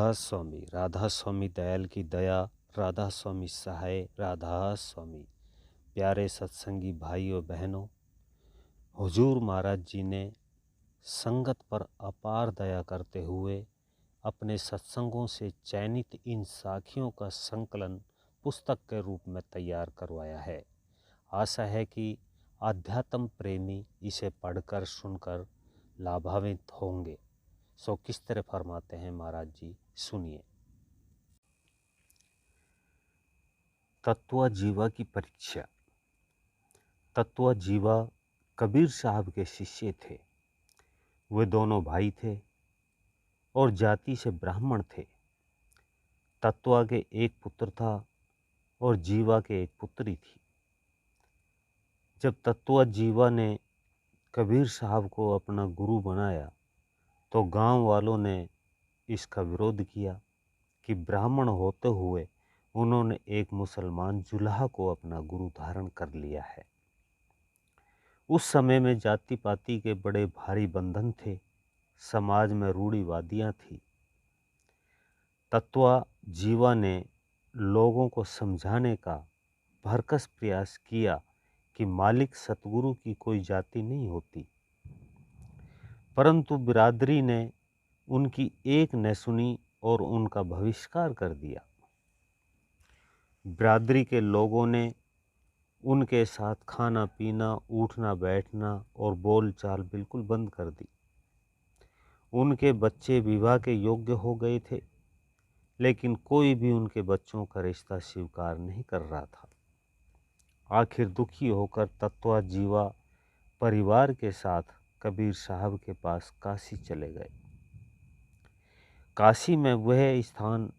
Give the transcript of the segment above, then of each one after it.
राधा स्वामी दयाल की दया, राधा स्वामी सहाय, राधा स्वामी। प्यारे सत्संगी भाइयों बहनों, हुजूर महाराज जी ने संगत पर अपार दया करते हुए अपने सत्संगों से चयनित इन साखियों का संकलन पुस्तक के रूप में तैयार करवाया है। आशा है कि आध्यात्म प्रेमी इसे पढ़कर सुनकर लाभान्वित होंगे। सो किस तरह फरमाते हैं महाराज जी, सुनिए। तत्व जीवा की परीक्षा। तत्व जीवा कबीर साहब के शिष्य थे। वे दोनों भाई थे और जाति से ब्राह्मण थे। तत्वा के एक पुत्र था और जीवा के एक पुत्री थी। जब तत्वा जीवा ने कबीर साहब को अपना गुरु बनाया तो गांव वालों ने इसका विरोध किया कि ब्राह्मण होते हुए उन्होंने एक मुसलमान जुल्हा को अपना गुरु धारण कर लिया है। उस समय में जाति पाति के बड़े भारी बंधन थे, समाज में रूढ़िवादियाँ थी। तत्वा जीवा ने लोगों को समझाने का भरकस प्रयास किया कि मालिक सतगुरु की कोई जाति नहीं होती, परंतु बिरादरी ने उनकी एक न सुनी और उनका बहिष्कार कर दिया। बिरादरी के लोगों ने उनके साथ खाना पीना, उठना बैठना और बोलचाल बिल्कुल बंद कर दी। उनके बच्चे विवाह के योग्य हो गए थे, लेकिन कोई भी उनके बच्चों का रिश्ता स्वीकार नहीं कर रहा था। आखिर दुखी होकर तत्वा जीवा परिवार के साथ कबीर साहब के पास काशी चले गए। काशी में वह स्थान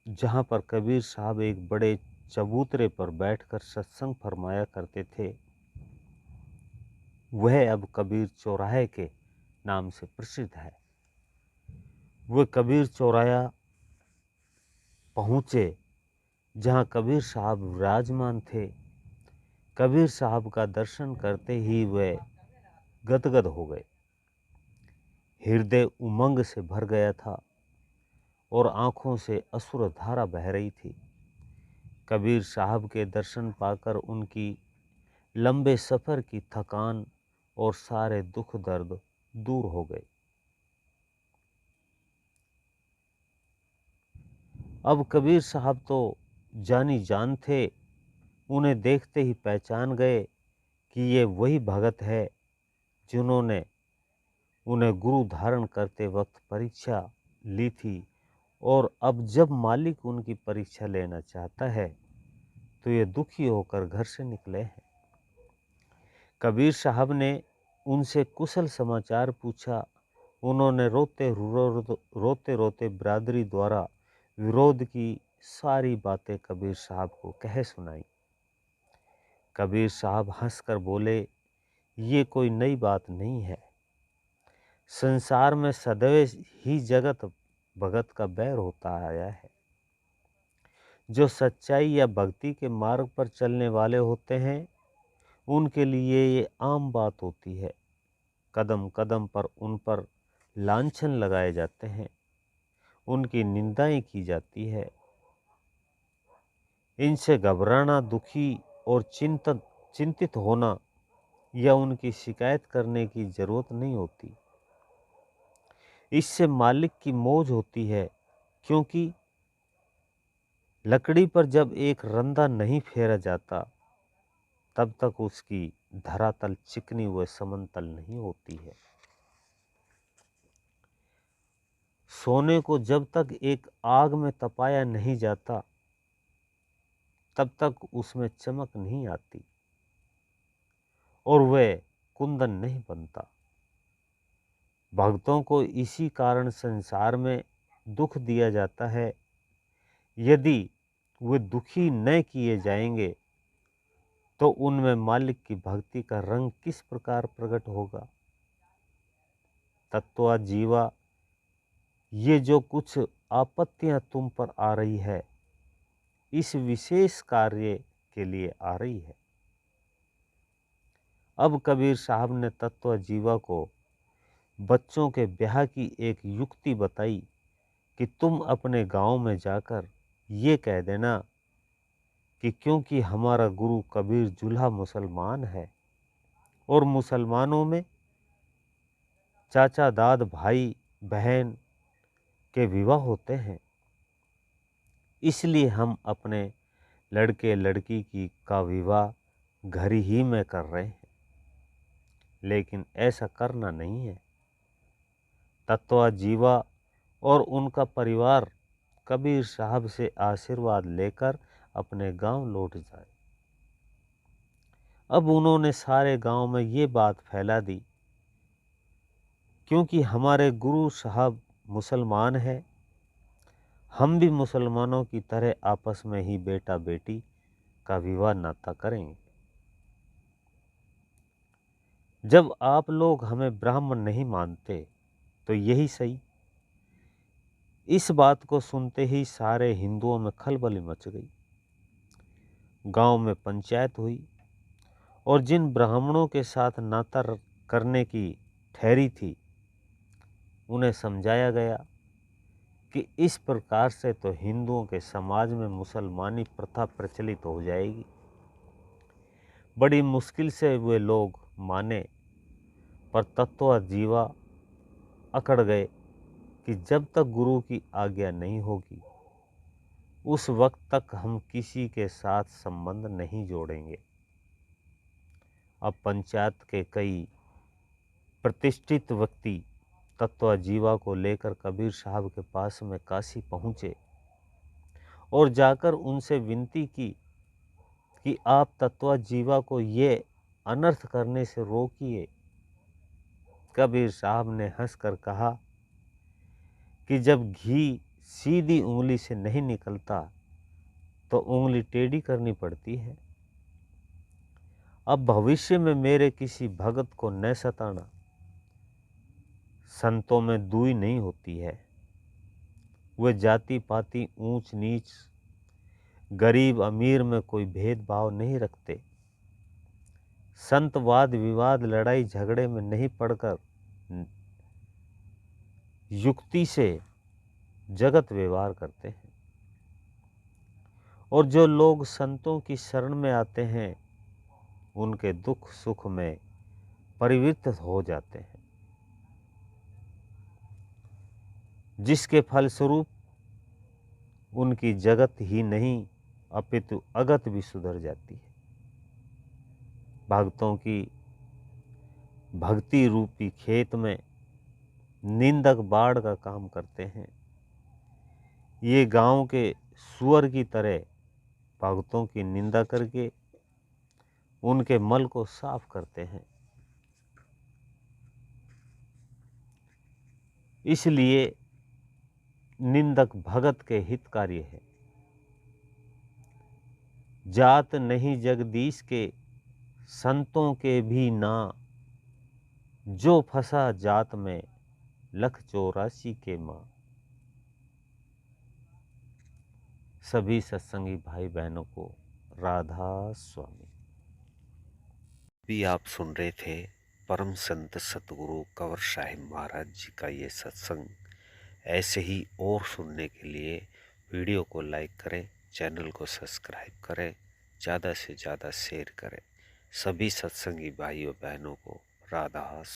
जहाँ पर कबीर साहब एक बड़े चबूतरे पर बैठकर सत्संग फरमाया करते थे, वह अब कबीर चौराहे के नाम से प्रसिद्ध है। वह कबीर चौराहा पहुँचे जहाँ कबीर साहब विराजमान थे। कबीर साहब का दर्शन करते ही वे गदगद हो गए। हृदय उमंग से भर गया था और आँखों से अश्रु धारा बह रही थी। कबीर साहब के दर्शन पाकर उनकी लंबे सफ़र की थकान और सारे दुख दर्द दूर हो गए। अब कबीर साहब तो जानी जान थे। उन्हें देखते ही पहचान गए कि ये वही भगत है जिन्होंने उन्हें गुरु धारण करते वक्त परीक्षा ली थी, और अब जब मालिक उनकी परीक्षा लेना चाहता है तो ये दुखी होकर घर से निकले हैं। कबीर साहब ने उनसे कुशल समाचार पूछा। उन्होंने रोते रोते बिरादरी द्वारा विरोध की सारी बातें कबीर साहब को कह सुनाई। कबीर साहब हंसकर बोले, ये कोई नई बात नहीं है। संसार में सदैव ही जगत भगत का बैर होता आया है। जो सच्चाई या भक्ति के मार्ग पर चलने वाले होते हैं, उनके लिए ये आम बात होती है। कदम कदम पर उन पर लांछन लगाए जाते हैं, उनकी निंदाएं की जाती है। इनसे घबराना, दुखी और चिंतित होना या उनकी शिकायत करने की जरूरत नहीं होती। इससे मालिक की मौज होती है, क्योंकि लकड़ी पर जब एक रंदा नहीं फेरा जाता तब तक उसकी धरातल चिकनी व समतल नहीं होती है। सोने को जब तक एक आग में तपाया नहीं जाता तब तक उसमें चमक नहीं आती और वह कुंदन नहीं बनता। भक्तों को इसी कारण संसार में दुख दिया जाता है। यदि वे दुखी न किए जाएंगे तो उनमें मालिक की भक्ति का रंग किस प्रकार प्रकट होगा। तत्वा जीवा, ये जो कुछ आपत्तियां तुम पर आ रही है, इस विशेष कार्य के लिए आ रही है। अब कबीर साहब ने तत्वा जीवा को बच्चों के ब्याह की एक युक्ति बताई कि तुम अपने गांव में जाकर ये कह देना कि क्योंकि हमारा गुरु कबीर जुल्हा मुसलमान है और मुसलमानों में चाचा दाद भाई बहन के विवाह होते हैं, इसलिए हम अपने लड़के लड़की की का विवाह घर ही में कर रहे हैं। लेकिन ऐसा करना नहीं है। तत्वा जीवा और उनका परिवार कबीर साहब से आशीर्वाद लेकर अपने गांव लौट जाए। अब उन्होंने सारे गांव में ये बात फैला दी, क्योंकि हमारे गुरु साहब मुसलमान हैं, हम भी मुसलमानों की तरह आपस में ही बेटा बेटी का विवाह नाता करेंगे। जब आप लोग हमें ब्राह्मण नहीं मानते तो यही सही। इस बात को सुनते ही सारे हिंदुओं में खलबली मच गई। गांव में पंचायत हुई और जिन ब्राह्मणों के साथ नाता करने की ठहरी थी उन्हें समझाया गया कि इस प्रकार से तो हिंदुओं के समाज में मुसलमानी प्रथा प्रचलित हो जाएगी। बड़ी मुश्किल से वे लोग माने, पर तत्वा जीवा अकड़ गए कि जब तक गुरु की आज्ञा नहीं होगी उस वक्त तक हम किसी के साथ संबंध नहीं जोड़ेंगे। अब पंचायत के कई प्रतिष्ठित व्यक्ति तत्वा जीवा को लेकर कबीर साहब के पास में काशी पहुँचे और जाकर उनसे विनती की कि आप तत्वा जीवा को ये अनर्थ करने से रोकिए। कबीर साहब ने हंसकर कहा कि जब घी सीधी उंगली से नहीं निकलता तो उंगली टेढ़ी करनी पड़ती है। अब भविष्य में मेरे किसी भगत को न सताना। संतों में दूई नहीं होती है। वे जाति पाति ऊंच नीच गरीब अमीर में कोई भेदभाव नहीं रखते। संत वाद विवाद लड़ाई झगड़े में नहीं पड़कर युक्ति से जगत व्यवहार करते हैं। और जो लोग संतों की शरण में आते हैं उनके दुख सुख में परिवृत्त हो जाते हैं, जिसके फलस्वरूप उनकी जगत ही नहीं अपितु अगत भी सुधर जाती है। भक्तों की भक्ति रूपी खेत में निंदक बाढ़ का काम करते हैं। ये गांव के सुअर की तरह भक्तों की निंदा करके उनके मल को साफ करते हैं। इसलिए निंदक भगत के हितकारी है। जात नहीं जगदीश के संतों के भी ना, जो फंसा जात में 184 के माँ। सभी सत्संगी भाई बहनों को राधा स्वामी। भी आप सुन रहे थे परम संत सतगुरु कंवर साहिब महाराज जी का ये सत्संग। ऐसे ही और सुनने के लिए वीडियो को लाइक करें, चैनल को सब्सक्राइब करें, ज़्यादा से ज़्यादा शेयर करें। सभी सत्संगी भाइयों बहनों को राधा